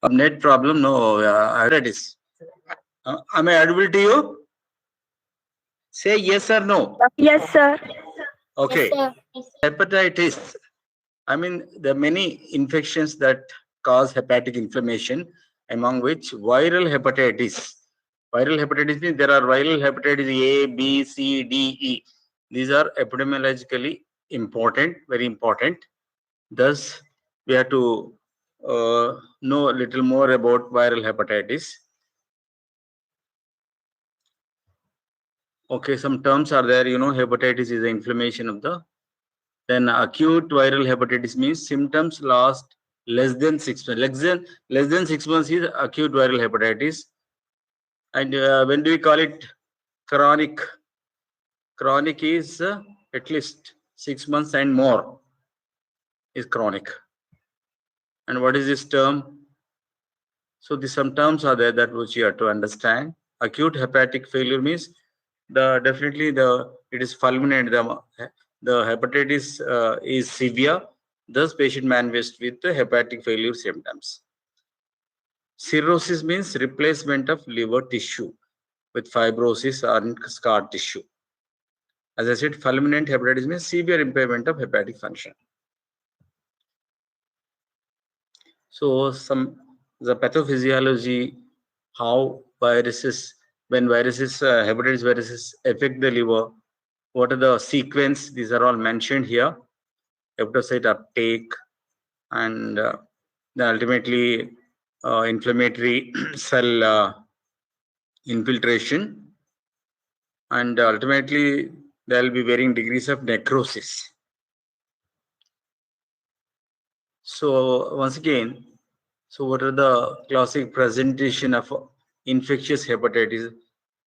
Net problem? No, I read this. Am I audible to you? Say yes or no. Yes, sir. Okay. Hepatitis. I mean, there are many infections that cause hepatic inflammation, among which viral hepatitis. Viral hepatitis means there are viral hepatitis A, B, C, D, E. These are epidemiologically important, very important. Thus, we have to know a little more about viral hepatitis. Okay, some terms are there. You know, hepatitis is the inflammation of the. Then acute viral hepatitis means symptoms last less than 6 months. Less than 6 months is acute viral hepatitis. And when do we call it chronic? Chronic is at least 6 months and more is chronic. And what is this term? So some terms are there that which you have to understand. Acute hepatic failure means it is fulminant. The hepatitis is severe. Thus, patient manifests with the hepatic failure symptoms. Cirrhosis means replacement of liver tissue with fibrosis or scar tissue. As I said, fulminant hepatitis means severe impairment of hepatic function. So the pathophysiology, how viruses, when viruses, hepatitis viruses affect the liver, what are the sequence? These are all mentioned here. Hepatocyte uptake and then ultimately inflammatory cell infiltration, and ultimately there will be varying degrees of necrosis. So once again, so what are the classic presentation of infectious hepatitis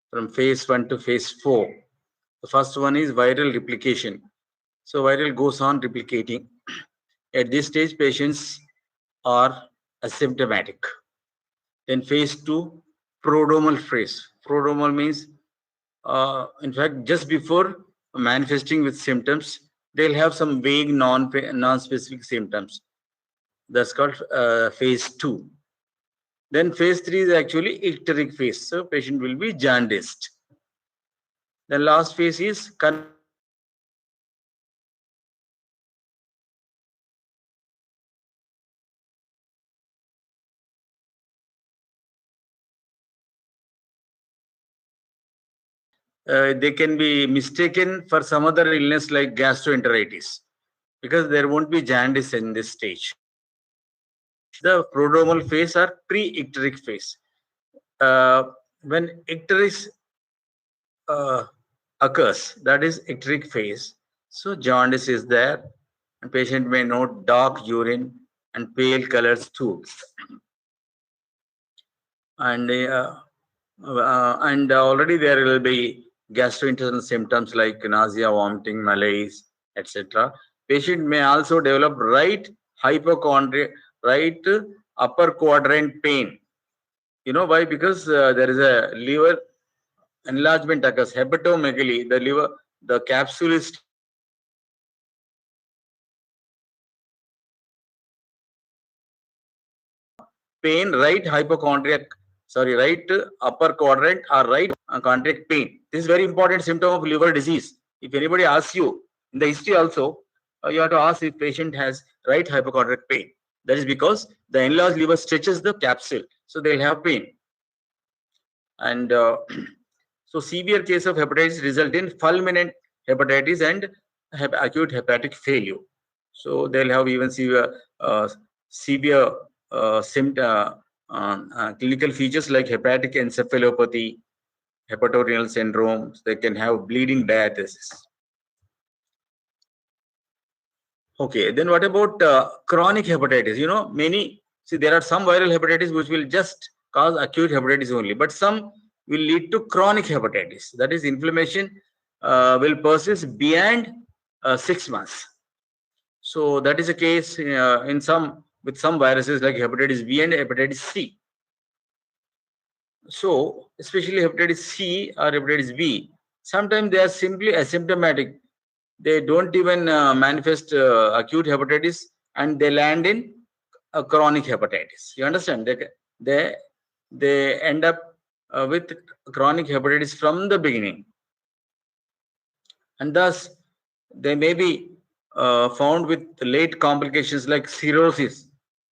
from phase 1 to phase 4? The first one is viral replication. So viral goes on replicating. At this stage, patients are asymptomatic. Then phase 2, prodromal phase. Prodromal means, in fact, just before manifesting with symptoms, they'll have some vague non-specific symptoms. That's called phase 2. Then phase 3 is actually icteric phase. So patient will be jaundiced. The last phase is they can be mistaken for some other illness like gastroenteritis, because there won't be jaundice in this stage. The prodromal phase or pre-icteric phase. When icteris occurs, that is icteric phase, so jaundice is there, and patient may note dark urine and pale colored stools. And already there will be gastrointestinal symptoms like nausea, vomiting, malaise, etc. Patient may also develop right hypochondria, right upper quadrant pain. You know why? Because there is a liver enlargement occurs, hepatomegaly. The liver, the capsule is pain, right hypochondriac, right upper quadrant or right chondriac pain. This is very important symptom of liver disease. If anybody asks you in the history also, you have to ask if patient has right hypochondriac pain. That is because the enlarged liver stretches the capsule, so they'll have pain. And so severe case of hepatitis result in fulminant hepatitis and acute hepatic failure. So they'll have even severe clinical features like hepatic encephalopathy, hepatorenal syndrome. They can have bleeding diathesis. Okay, then what about chronic hepatitis? You know, there are some viral hepatitis which will just cause acute hepatitis only, but some will lead to chronic hepatitis. That is, inflammation will persist beyond 6 months. So that is the case with some viruses like hepatitis B and hepatitis C. So especially hepatitis C or hepatitis B, sometimes they are simply asymptomatic. They don't even manifest acute hepatitis, and they land in a chronic hepatitis. You understand? They end up with chronic hepatitis from the beginning, and thus they may be found with late complications like cirrhosis.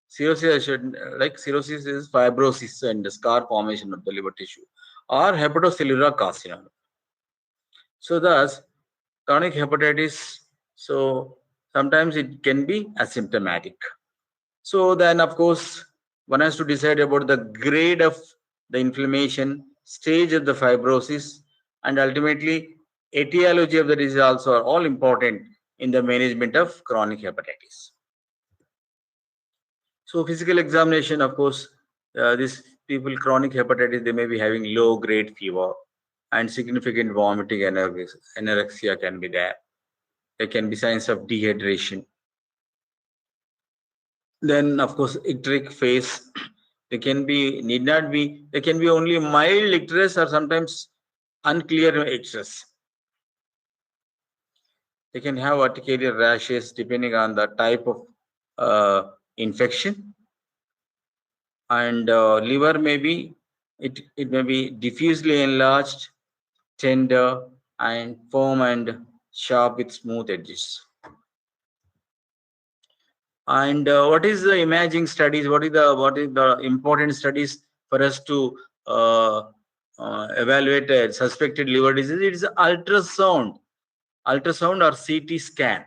Cirrhosis is fibrosis and scar formation of the liver tissue, or hepatocellular carcinoma. So thus, chronic hepatitis, so sometimes it can be asymptomatic. So then, of course, one has to decide about the grade of the inflammation, stage of the fibrosis, and ultimately etiology of the disease also are all important in the management of chronic hepatitis. So physical examination, of course, these people chronic hepatitis, they may be having low grade fever and significant vomiting, anorexia can be there. There can be signs of dehydration. Then, of course, icteric phase. There can be, need not be, there can be only mild icterus or sometimes unclear icterus. They can have urticarial rashes depending on the type of infection. And liver may be, it may be diffusely enlarged, tender, and firm and sharp with smooth edges. And what is the imaging studies? What is the important studies for us to evaluate a suspected liver disease? It is ultrasound or CT scan.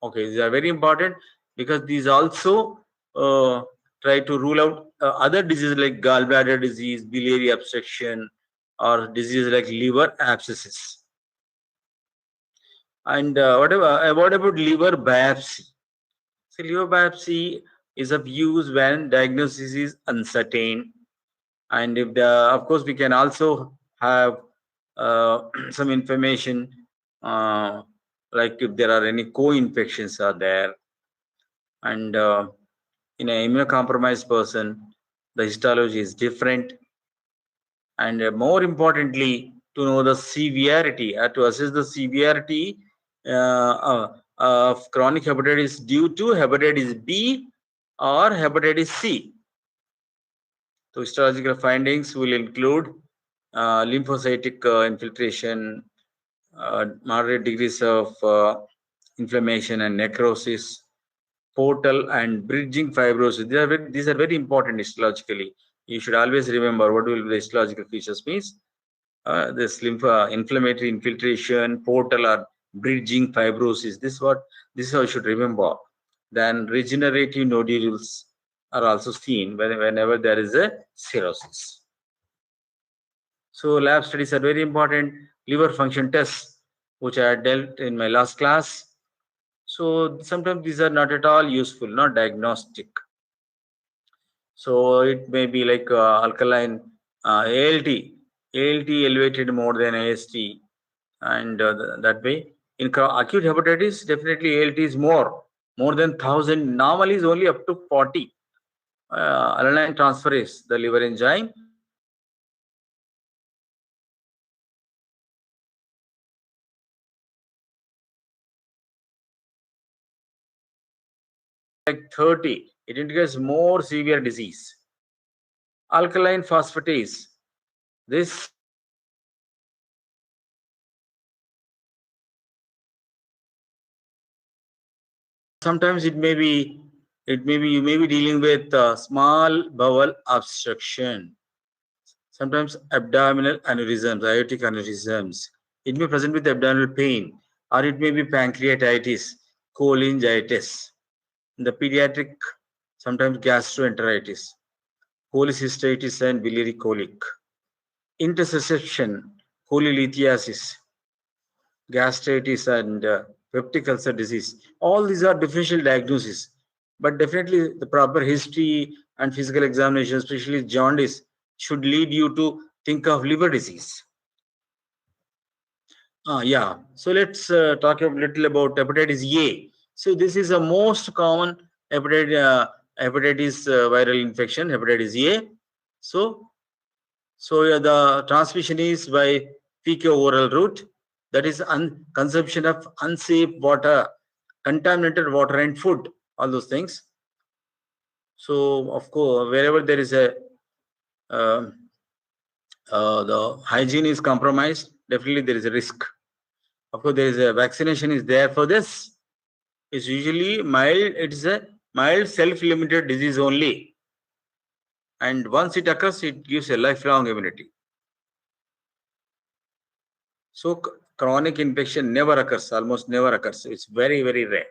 Okay, these are very important because these also try to rule out other diseases like gallbladder disease, biliary obstruction, or disease like liver abscesses. And what about liver biopsy? So liver biopsy is of use when diagnosis is uncertain, and if of course we can also have some information like if there are any co-infections are there, and in an immunocompromised person, the histology is different, and more importantly, to know the severity, to assess the severity of chronic hepatitis due to hepatitis B or hepatitis C. So histological findings will include lymphocytic infiltration, moderate degrees of inflammation and necrosis, portal and bridging fibrosis. These are very important histologically. You should always remember what will be the histological features means. This inflammatory infiltration, portal or bridging fibrosis. This is how you should remember. Then regenerative nodules are also seen whenever there is a cirrhosis. So lab studies are very important. Liver function tests, which I dealt in my last class. So sometimes these are not at all useful, not diagnostic. So it may be like alkaline ALT elevated more than AST, and that way in acute hepatitis, definitely ALT is more than 1000. Normally is only up to 40. Alanine transferase, the liver enzyme, like 30, it indicates more severe disease. Alkaline phosphatase, this sometimes it may be you may be dealing with small bowel obstruction, sometimes abdominal aneurysms, aortic aneurysms. It may present with abdominal pain, or it may be pancreatitis, cholangitis. In the pediatric, sometimes gastroenteritis, cholecystitis and biliary colic. Intussusception, cholelithiasis, gastritis and peptic ulcer disease. All these are differential diagnoses, but definitely the proper history and physical examination, especially jaundice, should lead you to think of liver disease. Yeah, so let's talk a little about hepatitis A. So this is the most common hepatitis viral infection, hepatitis A. So the transmission is by fecal-oral route, that is consumption of unsafe water, contaminated water and food, all those things. So of course, wherever there is a the hygiene is compromised, definitely there is a risk. Of course, there is a vaccination is there for this. It's usually mild. It's a mild self-limited disease only, and once it occurs, it gives a lifelong immunity. So chronic infection never occurs, almost never occurs. It's very, very rare.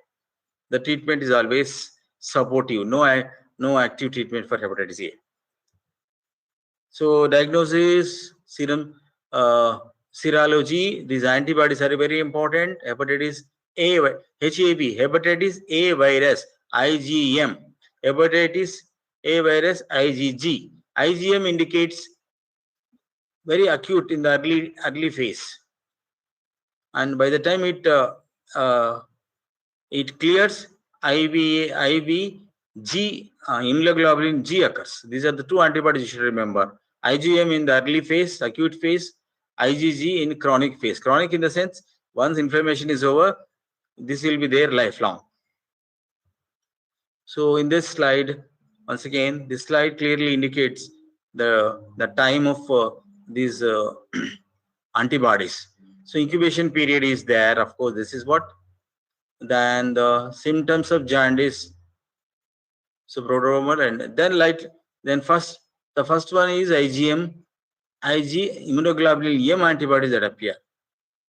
The treatment is always supportive. No active treatment for hepatitis A. So diagnosis, serum, serology. These antibodies are very important. Hepatitis A, HAV, hepatitis A virus, IgM, hepatitis A virus, IgG. IgM indicates very acute in the early phase, and by the time it clears, IVG, immunoglobulin G occurs. These are the two antibodies you should remember. IgM in the early phase, acute phase, IgG in chronic phase. Chronic in the sense, once inflammation is over, this will be there lifelong. So in this slide, once again, this slide clearly indicates the time of these antibodies. So incubation period is there. Of course, this is what. Then the symptoms of jaundice, so prodromal, and then the first one is IgM, immunoglobulin M antibodies that appear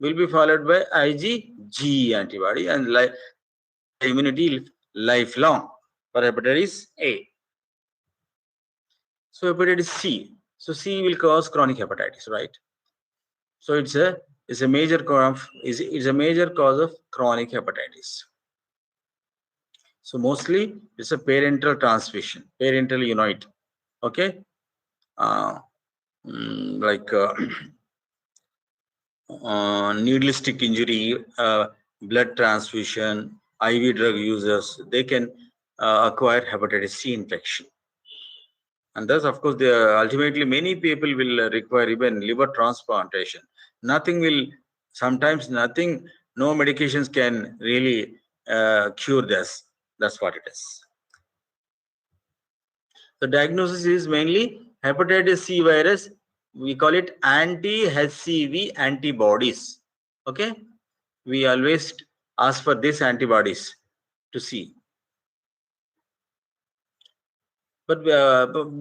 will be followed by IgG antibody, and immunity lifelong for hepatitis A. So hepatitis C. So C will cause chronic hepatitis, right? So it's a major cause of chronic hepatitis. So mostly it's a parental transmission, parental unit. Okay, like needle stick injury, blood transfusion, IV drug users, they can acquire hepatitis C infection. And thus, of course, ultimately many people will require even liver transplantation. Sometimes nothing, no medications can really cure this. That's what it is. The diagnosis is mainly hepatitis C virus. We call it anti-HCV antibodies. Okay, we always ask for these antibodies to see. But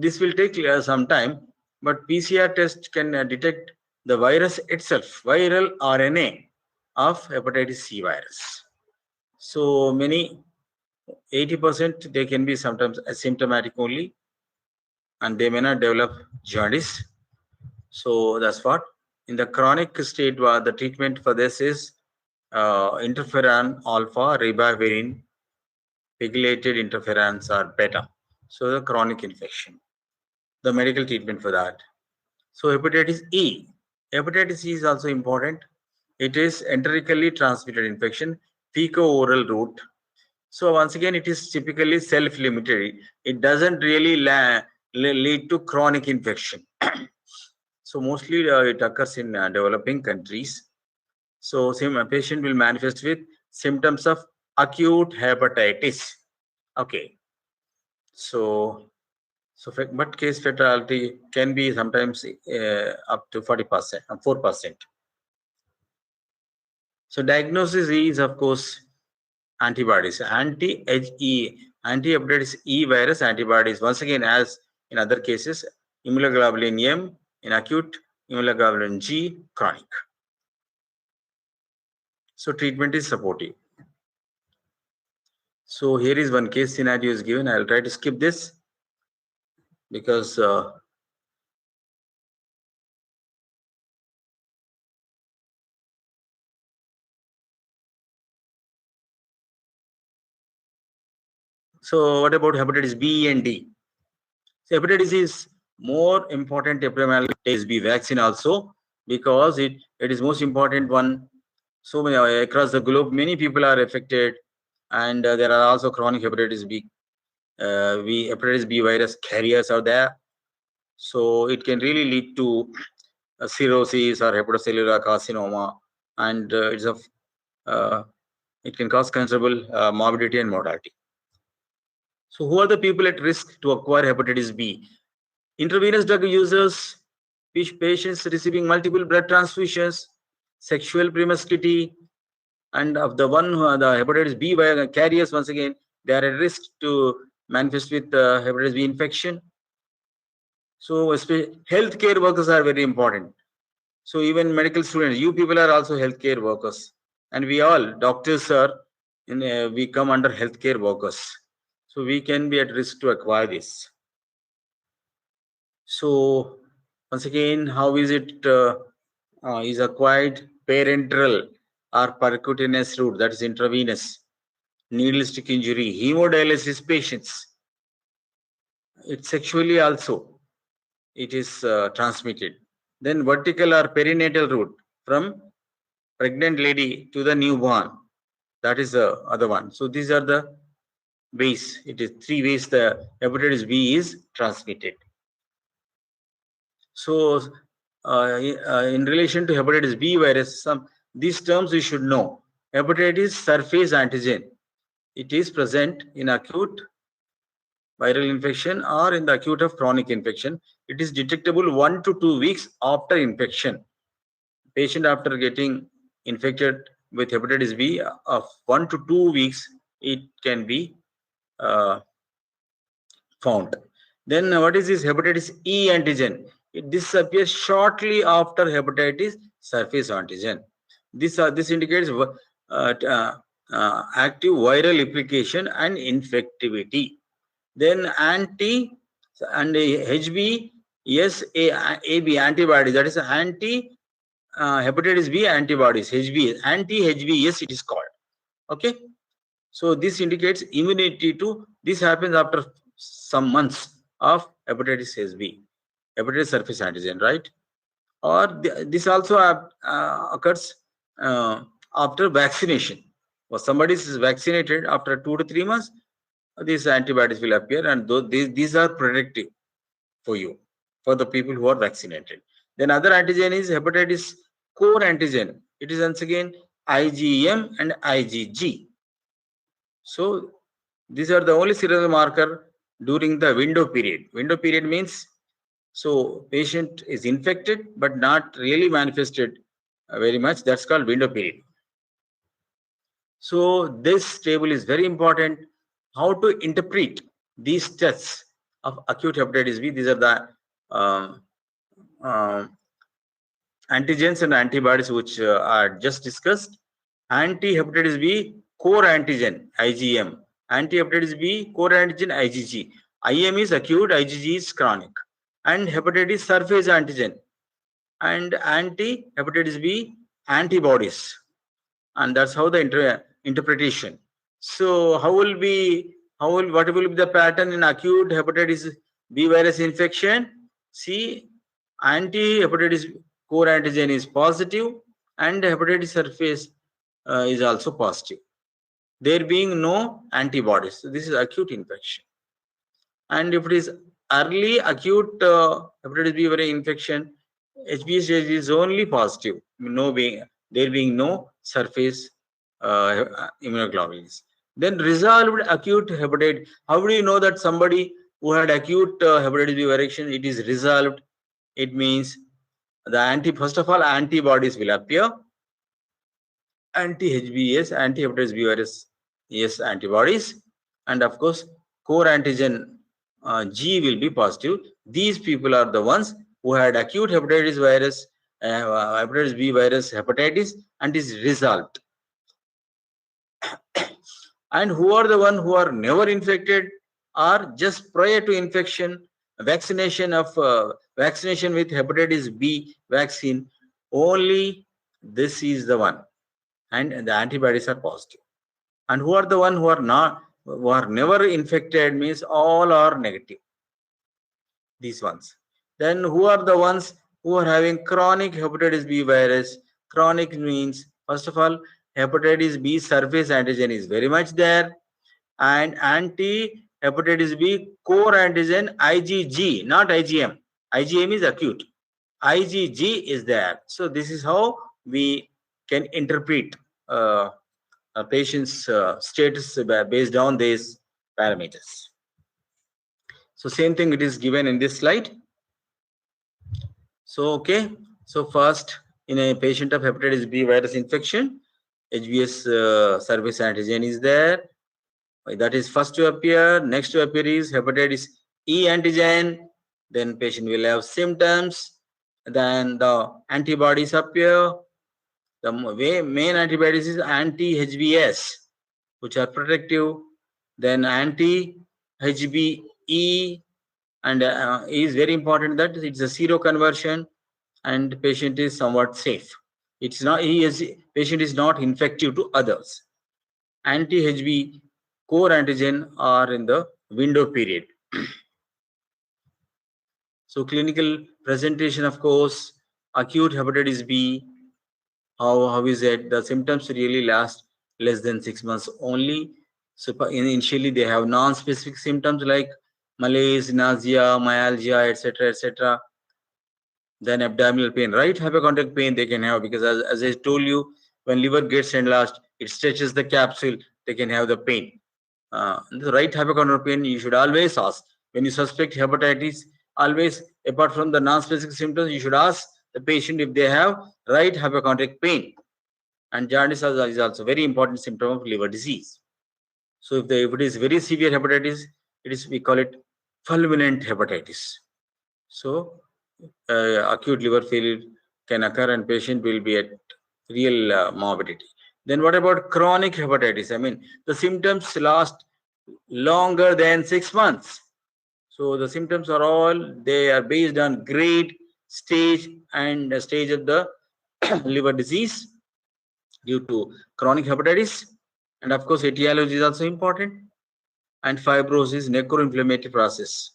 this will take some time. But PCR test can detect the virus itself, viral RNA of hepatitis C virus. So many 80% they can be sometimes asymptomatic only, and they may not develop jaundice. So that's what. In the chronic state, the treatment for this is interferon alpha, ribavirin, pegylated interferons or beta. So the chronic infection, the medical treatment for that. So hepatitis E. Hepatitis E is also important. It is enterically transmitted infection, fecal-oral route. So once again, it is typically self-limited. It doesn't really lead to chronic infection. So mostly it occurs in developing countries. So a patient will manifest with symptoms of acute hepatitis. Okay. So but case fatality can be sometimes up to 40%, 4%. So diagnosis is, of course, antibodies, anti-hepatitis E virus antibodies. Once again, as in other cases, immunoglobulin M in acute, immunoglobulin G chronic. So treatment is supportive. So here is one case scenario is given. I'll try to skip this because so what about hepatitis B and D? So hepatitis is more important hepatitis B vaccine also, because it is most important one. So many across the globe, many people are affected, and there are also chronic hepatitis B. Hepatitis B virus carriers are there, so it can really lead to cirrhosis or hepatocellular carcinoma, and it can cause considerable morbidity and mortality. So who are the people at risk to acquire hepatitis B? Intravenous drug users, patients receiving multiple blood transfusions, sexual promiscuity, and of the one who are the hepatitis B carriers, once again, they are at risk to manifest with hepatitis B infection. So healthcare workers are very important. So even medical students, you people are also healthcare workers, and we all doctors are in. We come under healthcare workers, so we can be at risk to acquire this. So once again, how is it is acquired? Parenteral or percutaneous route, that is intravenous, needle stick injury, hemodialysis patients. It's sexually also it is transmitted. Then vertical or perinatal route from pregnant lady to the newborn. That is the other one. So these are the ways. It is 3 ways the hepatitis B is transmitted. So in relation to hepatitis B virus, these terms you should know. Hepatitis surface antigen. It is present in acute viral infection or in the acute of chronic infection. It is detectable 1 to 2 weeks after infection. Patient after getting infected with hepatitis B of 1 to 2 weeks, it can be found. Then what is this hepatitis E antigen? It disappears shortly after hepatitis surface antigen. This indicates active viral application and infectivity. Then anti and HB AB antibody, that is anti hepatitis B antibodies, HB anti HBs it is called. Okay, so this indicates immunity to. This happens after some months of hepatitis B, hepatitis surface antigen, right? Or this also occurs after vaccination. Or somebody is vaccinated after 2 to 3 months, these antibodies will appear, and these are protective for you, for the people who are vaccinated. Then other antigen is hepatitis core antigen. It is once again IgM and IgG. So these are the only serial marker during the window period. Window period means so patient is infected but not really manifested very much. That's called window period. So this table is very important. How to interpret these tests of acute hepatitis B? These are the antigens and antibodies which are just discussed. Anti-hepatitis B core antigen IgM, anti-hepatitis B core antigen IgG. IM is acute, IgG is chronic, and hepatitis surface antigen and anti-hepatitis B antibodies, and that's how the interpretation. So what will be the pattern in acute hepatitis B virus infection? See, anti-hepatitis core antigen is positive and hepatitis surface is also positive, there being no antibodies. So this is acute infection. And if it is early acute hepatitis B virus infection, HBs is only positive, there being no surface immunoglobulins. Then resolved acute hepatitis. How do you know that somebody who had acute hepatitis B virus, it is resolved? It means first of all, antibodies will appear. Anti-HBs, anti-hepatitis B virus, yes, antibodies, and of course, core antigen G will be positive. These people are the ones who had acute hepatitis virus, hepatitis B virus, hepatitis, and is resolved. And who are the one who are never infected or just prior to infection, vaccination with hepatitis B vaccine, only this is the one, and the antibodies are positive. And who are the one who are never infected, means all are negative, these ones. Then who are the ones who are having chronic hepatitis B virus? Chronic means, first of all, hepatitis B surface antigen is very much there, and anti-hepatitis B core antigen IgG, not IgM. IgM is acute. IgG is there. So this is how we can interpret a patient's status based on these parameters. So same thing it is given in this slide. So okay, so first in a patient of hepatitis B virus infection, HBS surface antigen is there. That is first to appear. Next to appear is hepatitis E antigen. Then patient will have symptoms. Then the antibodies appear. The main antibodies is anti-HBs, which are protective. Then anti-HBE, and is very important that it's a seroconversion, and patient is somewhat safe. It's not patient is not infective to others. Anti-HB core antigen are in the window period. So clinical presentation, of course, acute hepatitis B. How is it? The symptoms really last less than 6 months only. So initially they have non-specific symptoms like malaise, nausea, myalgia, etc., etc. Then abdominal pain, right hypochondriac pain they can have, because as I told you, when liver gets enlarged, it stretches the capsule, they can have the pain. The right hypochondriac pain, you should always ask. When you suspect hepatitis, always, apart from the non-specific symptoms, you should ask the patient if they have right hypochondriac pain. And jaundice is also very important symptom of liver disease. So if it is very severe hepatitis, we call it fulminant hepatitis. So acute liver failure can occur and patient will be at real morbidity. Then what about chronic hepatitis? I mean, the symptoms last longer than 6 months. So the symptoms they are based on grade, stage, and stage of the liver disease due to chronic hepatitis. And of course, etiology is also important. And fibrosis, necroinflammatory process.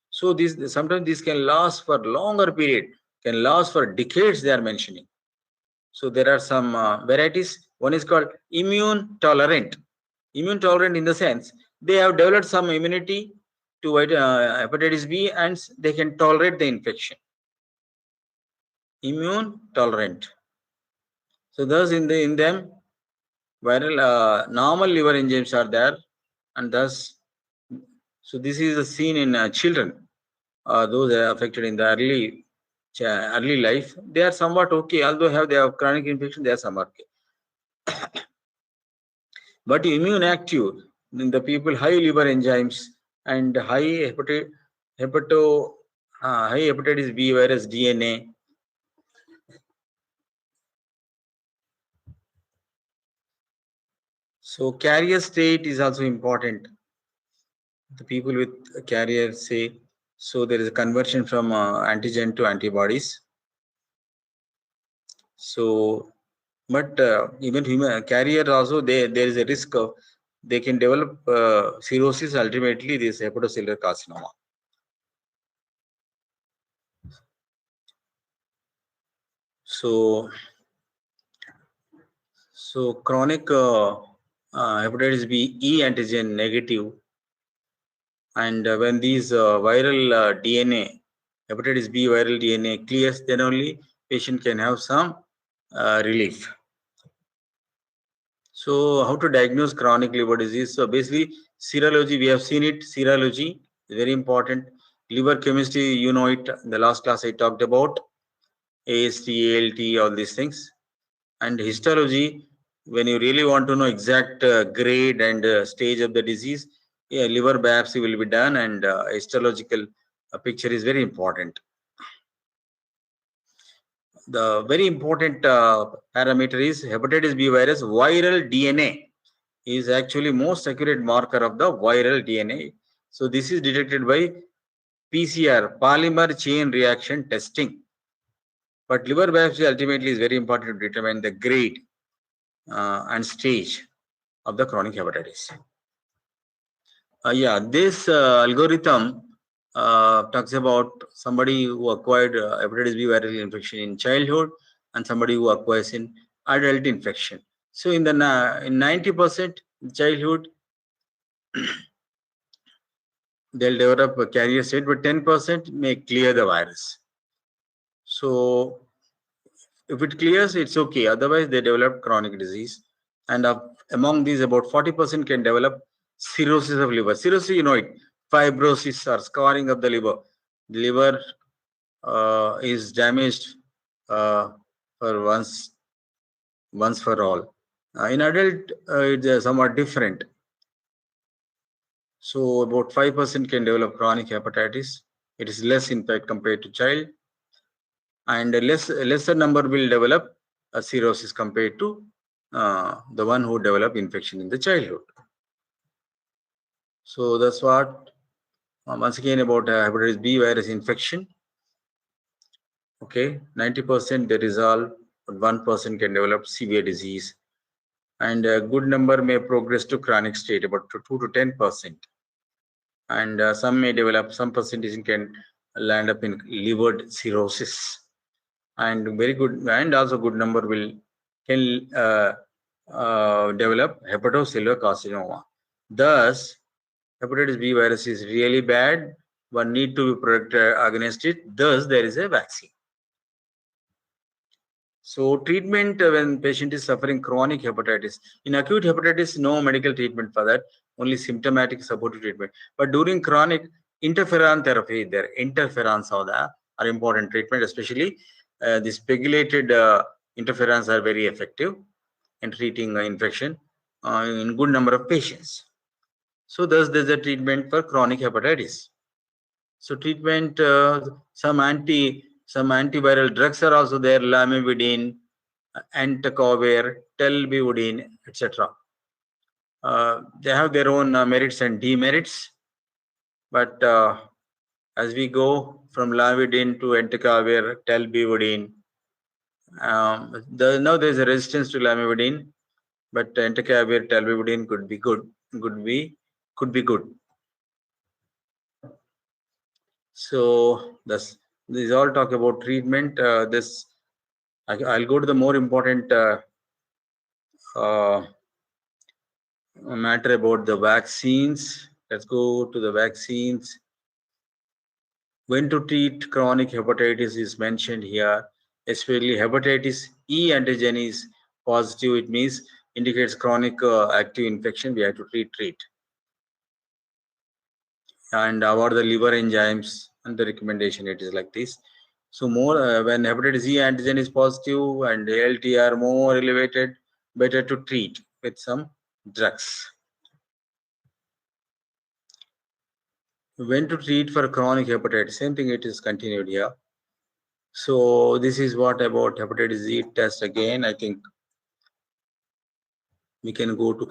So sometimes this can last for longer period, can last for decades, they are mentioning. So there are some varieties. One is called immune tolerant. Immune tolerant in the sense they have developed some immunity to hepatitis B and they can tolerate the infection. Immune tolerant. So thus in them viral normal liver enzymes are there, and thus so this is a seen in children. Those are affected in the early life, they are somewhat okay. Although they have chronic infection, they are somewhat okay. But immune active in the people high liver enzymes and high hepatitis B virus DNA. So carrier state is also important. The people with carrier say, so there is a conversion from antigen to antibodies. So, but even human carrier also, there is a risk of they can develop cirrhosis, ultimately this hepatocellular carcinoma. So chronic hepatitis B E antigen negative, and when these viral DNA, hepatitis B viral DNA clears, then only patient can have some relief. So how to diagnose chronic liver disease? So basically serology, we have seen it. Serology is very important. Liver chemistry, you know it. In the last class I talked about AST, ALT, all these things. And histology, when you really want to know exact grade and stage of the disease, liver biopsy will be done, and histological picture is very important. The very important parameter is hepatitis B virus viral DNA is actually most accurate marker of the viral DNA. So this is detected by PCR, polymer chain reaction testing. But liver biopsy ultimately is very important to determine the grade and stage of the chronic hepatitis. This algorithm talks about somebody who acquired hepatitis B viral infection in childhood and somebody who acquires in adult infection. So in 90% childhood, they'll develop a carrier state, but 10% may clear the virus. So if it clears, it's okay. Otherwise, they develop chronic disease. And among these, about 40% can develop cirrhosis of liver. Cirrhosis, you know it. fibrosis or scarring of the liver. The liver is damaged for once for all. In adult, it's somewhat different. So about 5% can develop chronic hepatitis. It is less in fact compared to child, and lesser number will develop a cirrhosis compared to the one who develop infection in the childhood. So that's what once again about hepatitis B virus infection. Okay, 90% they resolve, but 1% can develop severe disease, and a good number may progress to chronic state, about 2 to 10%, and some may develop, some percentage can land up in liver cirrhosis, and very good and also good number can develop hepatocellular carcinoma. Thus, hepatitis B virus is really bad. One need to be protected against it. Thus, there is a vaccine. So treatment when patient is suffering chronic hepatitis. In acute hepatitis, no medical treatment for that, only symptomatic supportive treatment. But during chronic, interferon therapy, there interferons are important treatment, especially these pegylated interferons are very effective in treating infection in good number of patients. So thus there's a treatment for chronic hepatitis. So treatment, some antiviral drugs are also there, lamivudine, entecavir, telbudine, etc. They have their own merits and demerits, but as we go from lamivudine to entecavir, telbudine, now there is a resistance to lamivudine, but entecavir, telbudine could be good, could be good. So this all talk about treatment. I'll go to the more important matter about the vaccines. Let's go to the vaccines. When to treat chronic hepatitis is mentioned here, especially hepatitis E antigen is positive. It means indicates chronic active infection. We have to treat and avoid the liver enzymes, and the recommendation it is like this. So more when hepatitis E antigen is positive and ALT are more elevated, better to treat with some drugs. When to treat for chronic hepatitis, same thing it is continued here. So this is what about hepatitis E test again. I think we can go to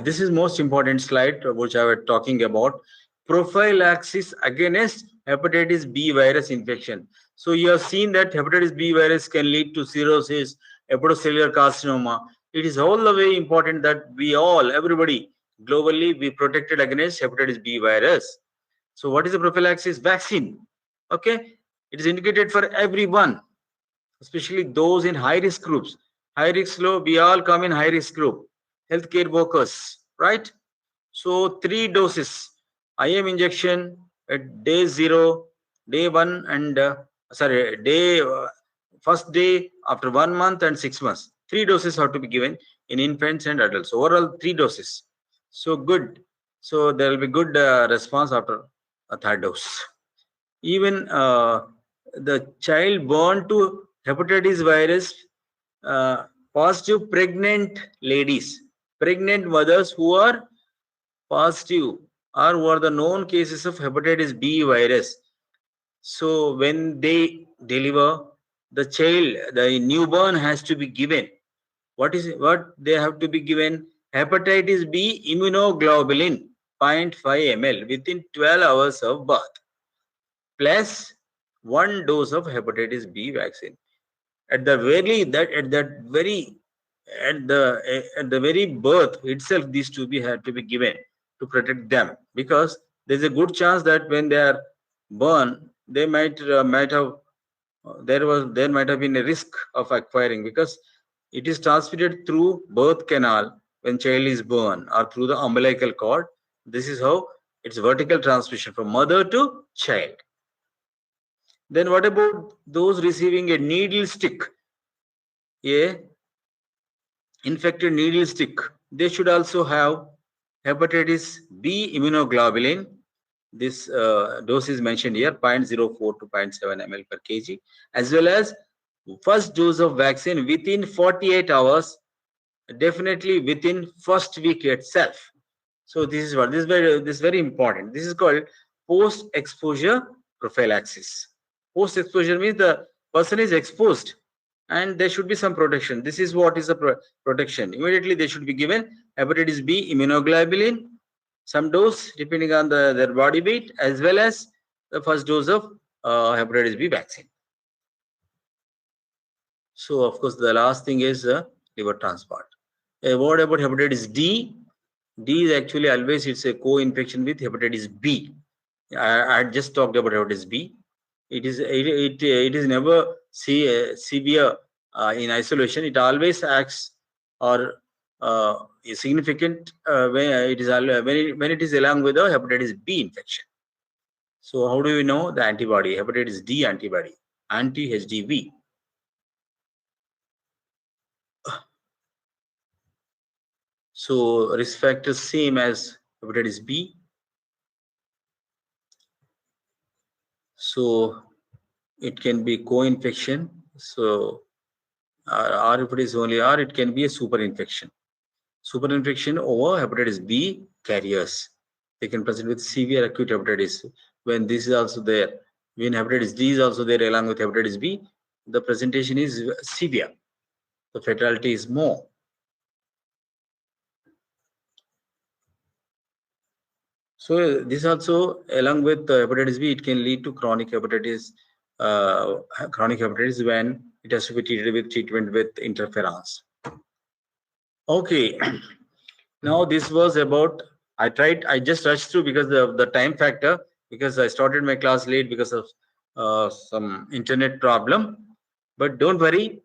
this is most important slide which I was talking about, prophylaxis against hepatitis B virus infection. So you have seen that hepatitis B virus can lead to cirrhosis, hepatocellular carcinoma. It is all the way important that everybody globally be protected against hepatitis B virus. So what is the prophylaxis? Vaccine. Okay, it is indicated for everyone, especially those in high risk groups. High risk group, we all come in high risk group. Healthcare workers, right? So 3 doses, IM injection at day 0, day 1, and first day after 1 month and 6 months. 3 doses have to be given in infants and adults. Overall 3 doses. So good. So there will be good response after a 3rd dose. Even the child born to hepatitis virus positive pregnant ladies, pregnant mothers who are positive or who are the known cases of hepatitis B virus. So when they deliver, the child, the newborn has to be given. What they have to be given? Hepatitis B immunoglobulin 0.5 ml within 12 hours of birth, plus 1 dose of hepatitis B vaccine. At the very birth itself, these had to be given to protect them, because there's a good chance that when they are born, they might have been a risk of acquiring, because it is transmitted through birth canal when child is born, or through the umbilical cord. This is how it's vertical transmission from mother to child. Then what about those receiving a needle stick, infected needle stick? They should also have hepatitis B immunoglobulin This dose is mentioned here, 0.04 to 0.7 ml per kg, as well as first dose of vaccine within 48 hours, definitely within first week itself. So this is what this is very important. This is called post exposure prophylaxis. Post exposure means the person is exposed and there should be some protection. This is what is the protection. Immediately they should be given hepatitis B immunoglobulin, some dose depending on their body weight, as well as the first dose of hepatitis B vaccine. So of course the last thing is liver transplant. A word about hepatitis D. D is actually always it's a co-infection with hepatitis B. I just talked about hepatitis B. It is never severe in isolation. It always acts or is significant when it is along with the hepatitis B infection. So how do we know the antibody? Hepatitis D antibody, anti-HDV. So risk factors same as hepatitis B. So it can be co-infection. So or if it is only R, it can be a super infection. Super infection over hepatitis B carriers. They can present with severe acute hepatitis. When this is also there, when hepatitis D is also there along with hepatitis B, the presentation is severe. The fatality is more. So this also, along with hepatitis B, it can lead to chronic hepatitis when it has to be treated with interferons. Okay, now this was about, I just rushed through because of the time factor, because I started my class late because of some internet problem. But don't worry,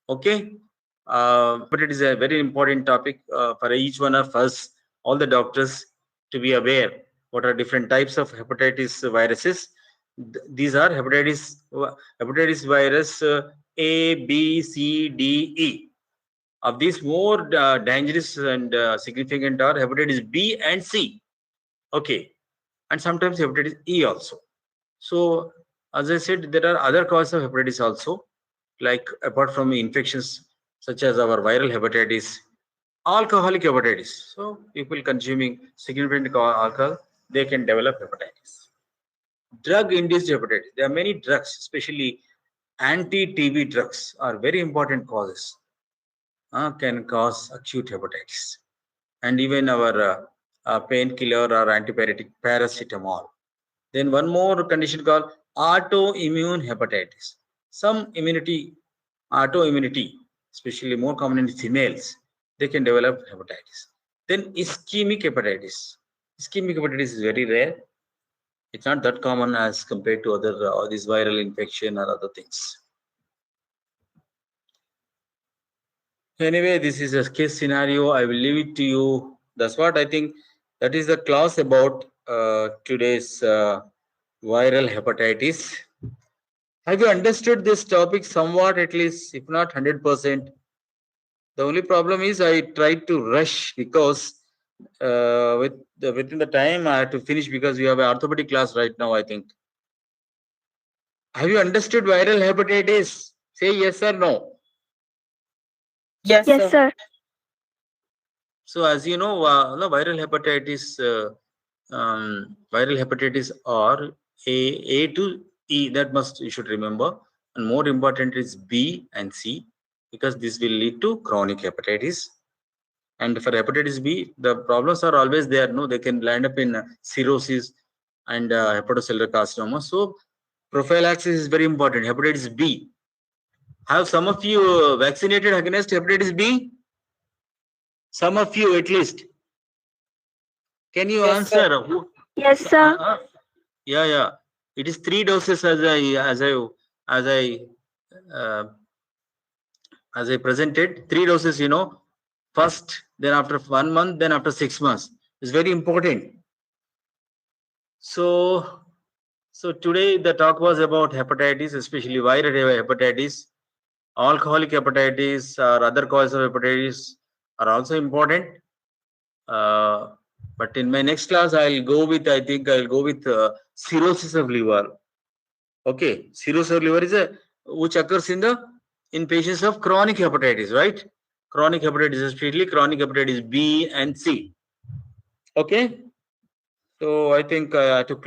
okay? But it is a very important topic for each one of us, all the doctors, to be aware what are different types of hepatitis viruses. These are hepatitis virus A, B, C, D, E. Of these, more dangerous and significant are hepatitis B and C. Okay, and sometimes hepatitis E also. So, as I said, there are other causes of hepatitis also, like apart from infections such as our viral hepatitis, alcoholic hepatitis. So, people consuming significant alcohol, they can develop hepatitis. Drug-induced hepatitis. There are many drugs, especially anti-TB drugs, are very important causes. Can cause acute hepatitis, and even our painkiller or antipyretic paracetamol. Then one more condition called autoimmune hepatitis. Some autoimmunity, especially more common in females, they can develop hepatitis. Then ischemic hepatitis. Ischemic hepatitis is very rare. It's not that common as compared to other this viral infection or other things. Anyway, this is a case scenario. I will leave it to you. That's what I think. That is the class about today's viral hepatitis. Have you understood this topic somewhat, at least, if not 100%? The only problem is I tried to rush because within the time I had to finish because we have an orthopedic class right now, I think. Have you understood viral hepatitis? Say yes or no. Yes, sir. So as you know, viral hepatitis are A to E. That you should remember. And more important is B and C, because this will lead to chronic hepatitis. And for hepatitis B, the problems are always there. No, they can land up in cirrhosis and hepatocellular carcinoma. So prophylaxis is very important. Hepatitis B. Have some of you vaccinated against hepatitis B? Some of you at least. Can you Yes, answer? sir. Yes, sir. Yeah. It is 3 doses as I presented. 3 doses, first, then after 1 month, then after 6 months. It's very important. So today the talk was about hepatitis, especially viral hepatitis. Alcoholic hepatitis or other causes of hepatitis are also important. But in my next class, I think I'll go with cirrhosis of liver. Okay, cirrhosis of liver is which occurs in patients of chronic hepatitis, right? Chronic hepatitis, especially chronic hepatitis B and C. Okay, so I think to close.